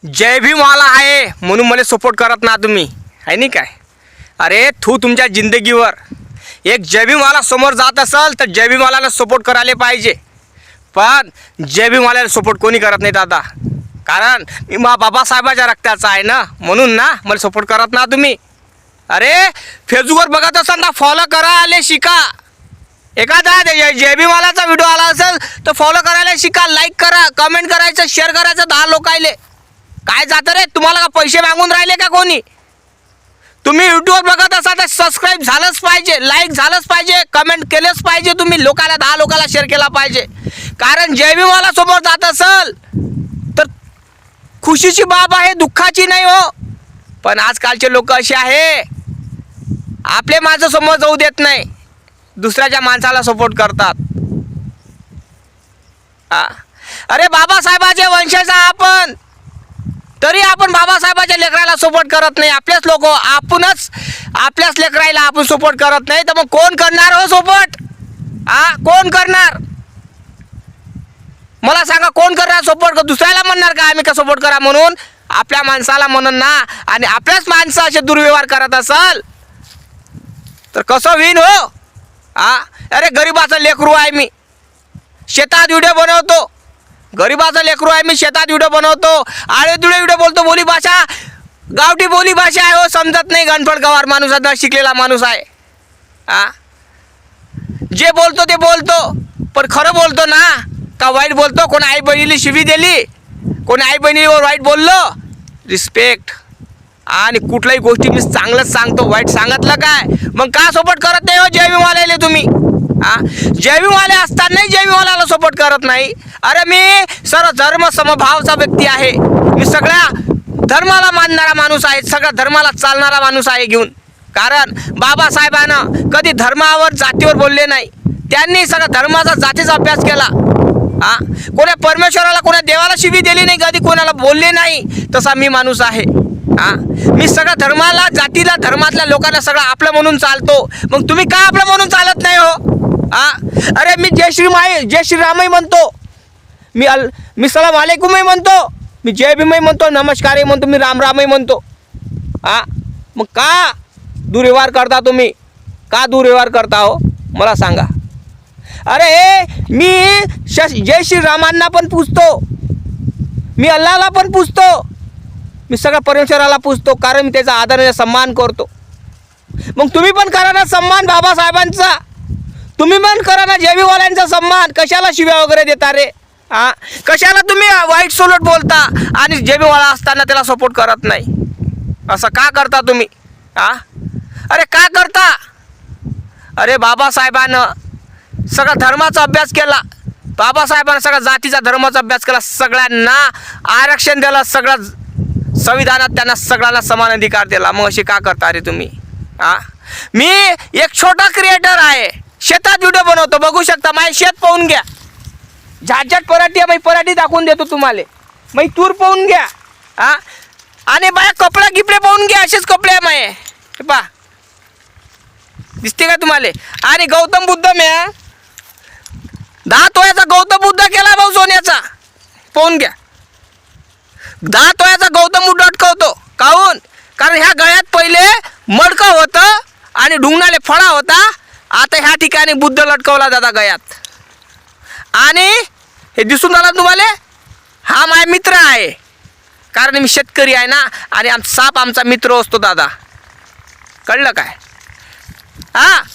जय भीमवाला आहे म्हणून मला सपोर्ट करत ना तुम्ही, आहे नाही काय? अरे तुमच्या जिंदगीवर एक जय भीमवाला समोर जात असेल तर जय भीमवाल्याला सपोर्ट करायला पाहिजे. पण जय भीमवाल्याला सपोर्ट कोणी करत नाही दादा, कारण मी बाबासाहेबाच्या रक्ताचा आहे ना, म्हणून ना मला सपोर्ट करत ना तुम्ही. अरे फेसबुकवर बघत असाल ना फॉलो करा, आले शिका. एखादा जय भीमवाल्याचा व्हिडिओ आला असेल तर फॉलो करायला शिका, लाईक करा, कमेंट करायचं, शेअर करायचं 10 लोकायले. काय जातं रे, तुम्हाला का पैसे मागून राहिले का कोणी? तुम्ही यूट्यूबवर बघत असाल तर सबस्क्राईब झालंच पाहिजे, लाईक झालंच पाहिजे, कमेंट केलंच पाहिजे. तुम्ही लोकाला 10 लोकाला शेअर केला पाहिजे. कारण जय भीमवाला समोर जात असेल तर खुशीची बाब आहे, दुःखाची नाही हो. पण आजकालचे लोक असे आहे, आपले माणसं समोर जाऊ देत नाही, दुसऱ्याच्या माणसाला सपोर्ट करतात. अरे बाबासाहेबाचे वंशज आपण, तरी आपण बाबासाहेबाच्या लेकराला सपोर्ट करत नाही. आपलेच लोक आपणच आपल्याच लेकराला आपण सपोर्ट करत नाही, तर मग कोण करणार हो सपोर्ट? कोण करणार मला सांगा? कोण करणार सपोर्ट? दुसऱ्याला म्हणणार का आम्ही का सपोर्ट करा म्हणून? आपल्या माणसाला म्हणून ना. आणि आपल्याच माणसं असे दुर्व्यवहार करत असाल तर कसं होईन हो? अरे गरीबाचं लेकरू आहे मी, शेतात व्हिडिओ बनवतो. गरीबाचं लेकरू आहे मी, शेतात व्हिडिओ बनवतो, आळेदुळे व्हिडिओ बोलतो. बोली भाषा गावठी बोली भाषा आहे हो, समजत नाही. गणपत गवार माणूस आहे, शिकलेला माणूस आहे. जे बोलतो ते बोलतो, पण खरं बोलतो ना का वाईट बोलतो? कोणी आई बहिणीला शिवी दिली, कोणी आई बहिणीवर वाईट बोललो, रिस्पेक्ट. आणि कुठल्याही गोष्टी मी चांगलंच सांगतो, वाईट सांगितलं काय मग का सपोर्ट करत नाही हो जय भीमवाल्याला तुम्ही? जय भीमवाले असतानाही जय भीमवाल्याला सपोर्ट करत नाही. अरे मी सर्व धर्म समभावचा व्यक्ती आहे, मी सगळ्या धर्माला मानणारा माणूस आहे, सगळ्या धर्माला चालणारा माणूस आहे घेऊन. कारण बाबासाहेबांना कधी धर्मावर जातीवर बोलले नाही, त्यांनी सगळ्या धर्माचा जातीचा अभ्यास केला. कोण्या परमेश्वराला कोण्या देवाला शिवी दिली नाही, कधी कोणाला बोलले नाही. तसा मी माणूस आहे. मी सगळ्या धर्माला, जातीला, धर्मातल्या लोकांना सगळं आपलं म्हणून चालतो. मग तुम्ही का आपलं म्हणून चालत नाही हो? अरे मी जय श्रीरामही म्हणतो, मी सलाम वालेकुमही म्हणतो, मी जय भीमही म्हणतो, नमस्कारही म्हणतो, मी रामही म्हणतो. मग का दुर्व्यवहार करता तुम्ही? का दुर्व्यवहार करता हो मला सांगा? अरे मी जय श्रीरामांना पण पूजतो, मी अल्लाहला पण पूजतो, मी सगळ्या परमेश्वराला पूजतो, कारण मी त्याचा आदराने सन्मान करतो. मग तुम्ही पण करा ना सन्मान बाबासाहेबांचा, तुम्ही पण करा ना जय भीमवाल्यांचा सन्मान. कशाला शिव्या वगैरे देता रे? कशाला तुम्ही वाईट सोलट बोलता आणि जय भीमवाला असताना त्याला सपोर्ट करत नाही? असं का करता तुम्ही? अरे का करता? अरे बाबासाहेबानं सगळा धर्माचा अभ्यास केला, बाबासाहेबांना सगळ्या जातीचा धर्माचा अभ्यास केला, सगळ्यांना आरक्षण दिलं, सगळं संविधानात त्यांना सगळ्यांना समान अधिकार दिला. मग अशी का करता रे तुम्ही? मी एक छोटा क्रिएटर आहे, शेतात व्हिडिओ बनवतो, बघू शकता. माझे शेत पाहून घ्या, झाडझाट पराठी आहे, पराठी दाखवून देतो तुम्हाला. मग तूर पाहून घ्या, आणि बाया कपडे गिपडे पाहून घ्या, असेच कपडे आहे माये. पा दिसते का तुम्हाला? आणि गौतम बुद्ध मी 10 तोळ्याचा गौतम बुद्ध केला भाऊ सोन्याचा, पाहून घ्या. 10 तोळ्याचा गौतम बुद्ध अटकवतो. काहून? कारण ह्या गळ्यात पहिले मडकं होतं आणि ढुंगणाले फळा होता. आता ह्या ठिकाणी बुद्ध लटकवला दादा गळ्यात. आणि हे दिसून आलं तुम्हाला? हा माझा मित्र आहे, कारण मी शेतकरी आहे ना, आणि साप आमचा मित्र असतो दादा, कळलं काय?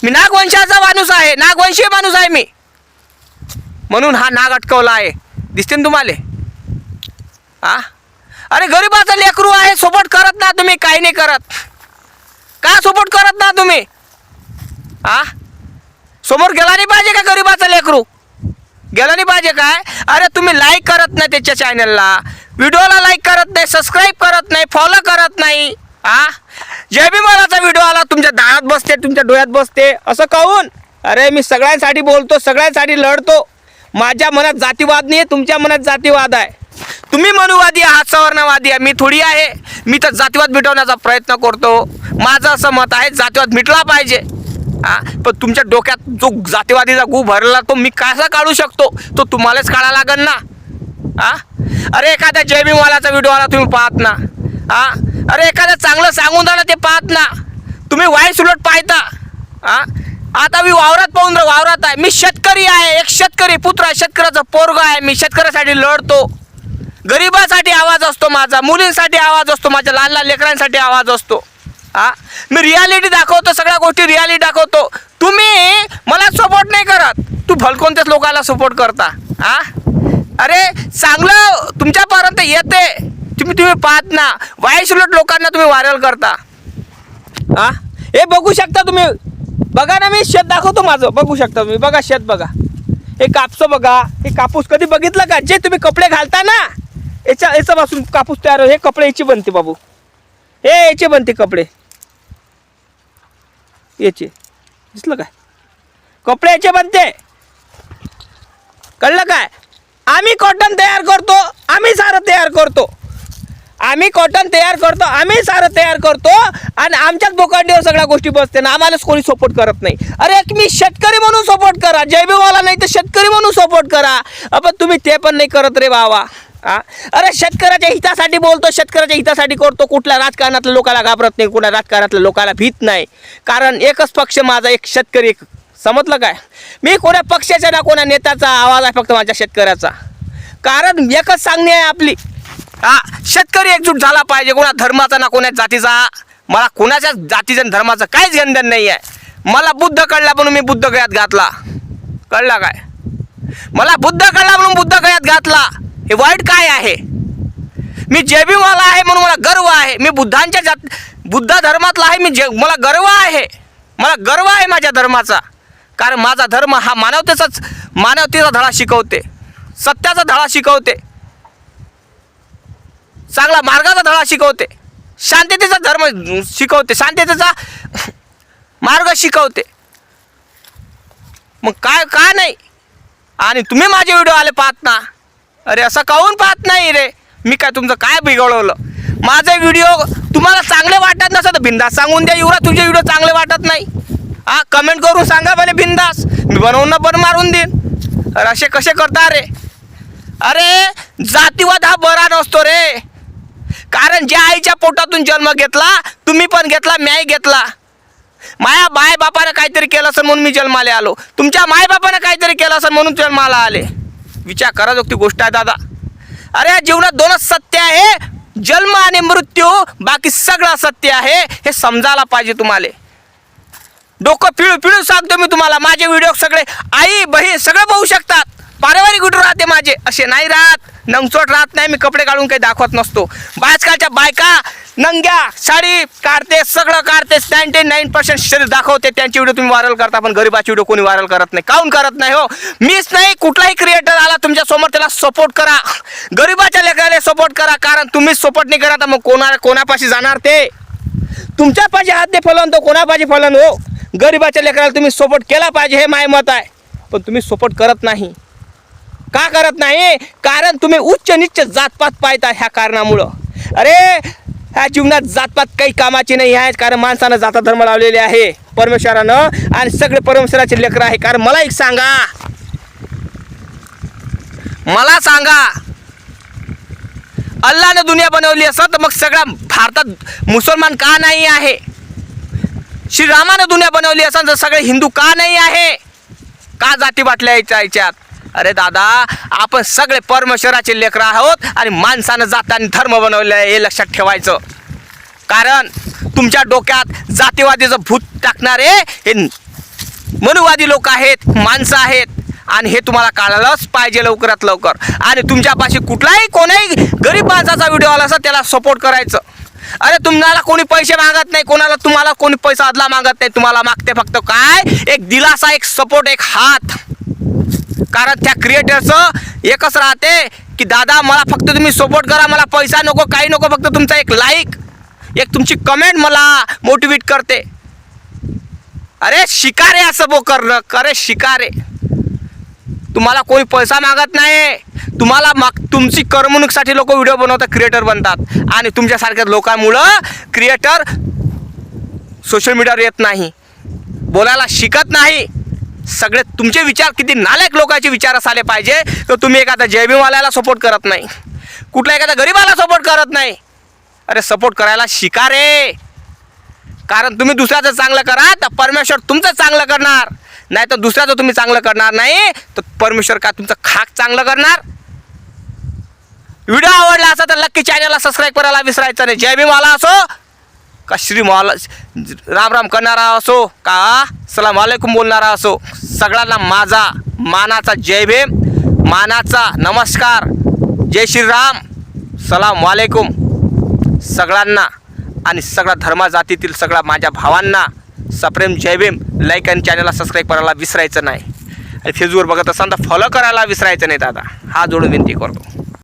मी नागवंशाचा माणूस आहे, नागवंशीय माणूस आहे मी, म्हणून हा नाग अटकवला आहे. दिसते ना तुम्हाला? अरे गरीबाचं लेकरू आहे, सपोर्ट करत ना तुम्ही? काही नाही करत. का सपोर्ट करत ना तुम्ही? समोर गेला नाही पाहिजे का गरीबाचं लेकरू? गेलं नाही पाहिजे काय? अरे तुम्ही लाईक करत नाही त्याच्या चॅनलला, व्हिडिओला लाईक करत नाही, सबस्क्राईब करत नाही, फॉलो करत नाही. जय भीमवालाचा व्हिडिओ आला तुमच्या दारात बसते, तुमच्या डोळ्यात बसते, असं काहून? अरे मी सगळ्यांसाठी बोलतो, सगळ्यांसाठी लढतो. माझ्या मनात जातीवाद नाही आहे, तुमच्या मनात जातीवाद आहे. तुम्ही मनुवादी आहात, सवर्णवादी आहे, मी थोडी आहे. मी तर जातीवाद मिटवण्याचा प्रयत्न करतो. माझं असं मत आहे जातीवाद मिटला पाहिजे. पण तुमच्या डोक्यात जो जातीवादीचा गू भरला तो मी कसा काढू शकतो? तो तुम्हालाच काढायला लागेल ना. अरे एखाद्या जय भीमवालाचा व्हिडिओ आला तुम्ही पाहत ना. अरे एखादं चांगलं सांगून झालं ते पाहत ना. तुम्ही वाईट उलट पाहता. आता मी वावरात पाहून वावरात आहे. मी शेतकरी आहे, एक शेतकरी पुत्र आहे, शेतकऱ्याचा पोरगा आहे. मी शेतकऱ्यासाठी लढतो, गरिबासाठी आवाज असतो माझा, मुलींसाठी आवाज असतो, माझ्या लहान लहान लेकरांसाठी आवाज असतो. मी रियालिटी दाखवतो, सगळ्या गोष्टी रियालिटी दाखवतो. तुम्ही मला सपोर्ट नाही करत, तू भलकोणत्याच लोकांना सपोर्ट करता. अरे चांगलं तुमच्यापर्यंत येते, तुम्ही पाहत ना. वाईट उलट लोकांना तुम्ही व्हायरल करता. हे बघू शकता तुम्ही, बघा ना, मी शेत दाखवतो माझं, बघू शकता तुम्ही. बघा शेत बघा, हे कापसं बघा. हे कापूस कधी बघितलं का? जे तुम्ही कपडे घालता ना, याच्यापासून कापूस तयार हो. हे कपडे याची बनते बाबू, हे याचे बनते कपडे याचे. दिसलं काय? कपडे याचे बनते, कळलं काय? आम्ही कॉटन तयार करतो, आम्ही सारं तयार करतो, आम्ही कॉटन तयार करतो, आम्ही सारं तयार करतो आणि आमच्याच बोकांडीवर सगळ्या गोष्टी बसते ना. आम्हालाच कोणी सपोर्ट करत नाही. अरे मी शेतकरी म्हणून सपोर्ट करा, जय भीमवाला नाही तर शेतकरी म्हणून सपोर्ट करा. पण तुम्ही ते पण नाही करत रे बाबा. अरे शेतकऱ्याच्या हितासाठी बोलतो, शेतकऱ्याच्या हितासाठी करतो. कुठल्या राजकारणातल्या लोकांना घाबरत नाही, कुठल्या राजकारणातल्या लोकांना भीत नाही. कारण एकच पक्ष माझा, एक शेतकरी, एक. समजलं काय? मी कोणा पक्षाचा ना कोणा नेत्याचा आवाज आहे, फक्त माझ्या शेतकऱ्याचा. कारण एकच सांगणे आहे आपली, शेतकरी एकजूट झाला पाहिजे. कोणा धर्माचा ना कोणा जातीचा, मला कोणाच्या जातीच्या धर्माचं काहीच घेणदेण नाही आहे. मला बुद्ध कळला म्हणून मी बुद्ध गळ्यात घातला, कळला काय? मला बुद्ध कळला म्हणून बुद्ध गळ्यात घातला. हे वाईट काय आहे? मी जय भीमवाला आहे म्हणून मला गर्व आहे. मी बुद्ध धर्मातला आहे. मला गर्व आहे, मला गर्व आहे माझ्या धर्माचा. कारण माझा धर्म हा मानवतेचा धडा शिकवते, सत्याचा धडा शिकवते, चांगला मार्गाचा धडा शिकवते, शांततेचा धर्म शिकवते, शांततेचा मार्ग शिकवते. मग काय नाही. आणि तुम्ही माझे व्हिडिओ आले पाहत ना. अरे असं काहून पाहत नाही रे? मी काय तुमचं काय बिघडवलं? माझे व्हिडिओ तुम्हाला चांगले वाटत नसतं तर बिंदास सांगून द्या, युवराज तुझे व्हिडिओ चांगले वाटत नाही. कमेंट करून सांगा म्हणे बिंदास, मी बनवून पण मारून देईन. अरे असे कसे करता रे? अरे जातीवाद हा बरा नसतो रे. कारण ज्या आईच्या पोटातून जन्म घेतला, तुम्ही पण घेतला, मीही घेतला. माझ्या माय बापानं काहीतरी केलं असेल म्हणून मी जन्माला आलो, तुमच्या माय बापानं काहीतरी केलं असेल म्हणून जन्माला आले. विचार करा जोगती गोष्ट आहे दादा. अरे या जीवनात दोनच सत्य आहे, जन्म आणि मृत्यू. बाकी सगळं सत्य आहे, हे समजायला पाहिजे तुम्हाला. डोकं पिळून सांगतो मी तुम्हाला. माझे व्हिडिओ सगळे आई बहीण सगळं पाहू शकतात. पारिवारिक व्हिडिओ राहते माझे, असे नाही राहत, नंगचोट राहत नाही. मी कपडे काढून काही दाखवत नसतो. आजकालच्या बायका नंग्या साडी काढते, सगळं काढते, 99% शरीर दाखवते. त्यांचे व्हिडिओ तुम्ही व्हायरल करता, पण गरीबाचे व्हिडिओ कोणी व्हायरल करत नाही. काहून करत नाही हो? मीच नाही, कुठलाही क्रिएटर आला तुमच्या समोर त्याला सपोर्ट करा, गरीबाच्या लेकराला सपोर्ट करा. कारण तुम्हीच सपोर्ट नाही करा तर मग कोणापाशी जाणार ते? तुमच्यापाशी हात दे फलन तो कोणापाशी फलन हो. गरीबाच्या लेकराला तुम्ही सपोर्ट केला पाहिजे, हे माझे मत आहे. पण तुम्ही सपोर्ट करत नाही. का करत नाही? कारण तुम्ही उच्च नीच जातपात पाहता. ह्या कारणामुळं अरे ह्या जीवनात जातपात काही कामाची नाही आहे. कारण माणसानं जाता धर्म लावलेले आहे परमेश्वरानं, आणि सगळे परमेश्वराचे लेकरं आहे. कारण मला एक सांगा, अल्लाने दुनिया बनवली असं तर मग सगळ्या भारतात मुसलमान का नाही आहे? श्रीरामानं दुनिया बनवली असं तर सगळे हिंदू का नाही आहे? का जाती बाटल्या याच्यात? अरे दादा, आपण सगळे परमेश्वराचे लेकरं आहोत आणि माणसानं जाताना धर्म बनवले आहे, हे लक्षात ठेवायचं. कारण तुमच्या डोक्यात जातीवादीचं भूत टाकणारे हे मनुवादी लोक आहेत, माणसं आहेत, आणि हे तुम्हाला काढायलाच पाहिजे लवकरात लवकर. आणि तुमच्यापाशी कोणाही गरीब माणसाचा व्हिडिओ आला असता त्याला सपोर्ट करायचं. अरे तुम्हाला कोणी पैसे मागत नाही, तुम्हाला कोणी पैसा अदला मागत नाही. तुम्हाला मागते फक्त काय? एक दिलासा, एक सपोर्ट, एक हात. कारण त्या क्रिएटरचं एकच राहते की दादा मला फक्त तुम्ही सपोर्ट करा, मला पैसा नको, काही नको, फक्त तुमचा एक लाईक, एक तुमची कमेंट मला मोटिवेट करते. अरे शिकारे असं करणं, करे शिकारे. तुम्हाला कोणी पैसा मागत नाही, तुमची करमणुकीसाठी लोक व्हिडिओ बनवतात, क्रिएटर बनतात. आणि तुमच्यासारख्या लोकांमुळं क्रिएटर सोशल मीडियावर येत नाही, बोलायला शिकत नाही. सगळे तुमचे विचार किती नालायक लोकांचे विचार असायला पाहिजे तर तुम्ही एखादा जय भीमवाल्याला सपोर्ट करत नाही. कुठला एखादा गरीबाला सपोर्ट करत नाही. अरे सपोर्ट करायला शिका रे. कारण तुम्ही दुसऱ्याचं चांगलं करा तर परमेश्वर तुमचं चांगलं करणार. नाही तर दुसऱ्याचं तुम्ही चांगलं करणार नाही तर परमेश्वर का तुमचं खाक चांगलं करणार. व्हिडिओ आवडला असा तर नक्की चॅनलला सबस्क्राईब करायला विसरायचं नाही. जय भीम वाला असो का श्री माला राम राम करणारा असो का सलाम वालेकुम बोलणारा असो, सगळ्यांना माझा मानाचा जय भीम, मानाचा नमस्कार, जय श्रीराम, सलाम वालेकुम सगळ्यांना. आणि सगळ्या धर्मजातीतील सगळ्या माझ्या भावांना सप्रेम जय भीम. लाईक आणि चॅनलला सबस्क्राईब करायला विसरायचं नाही. आणि फेसबुकवर बघत असाल तर फॉलो करायला विसरायचं नाही दादा. हा जोडून विनंती करतो.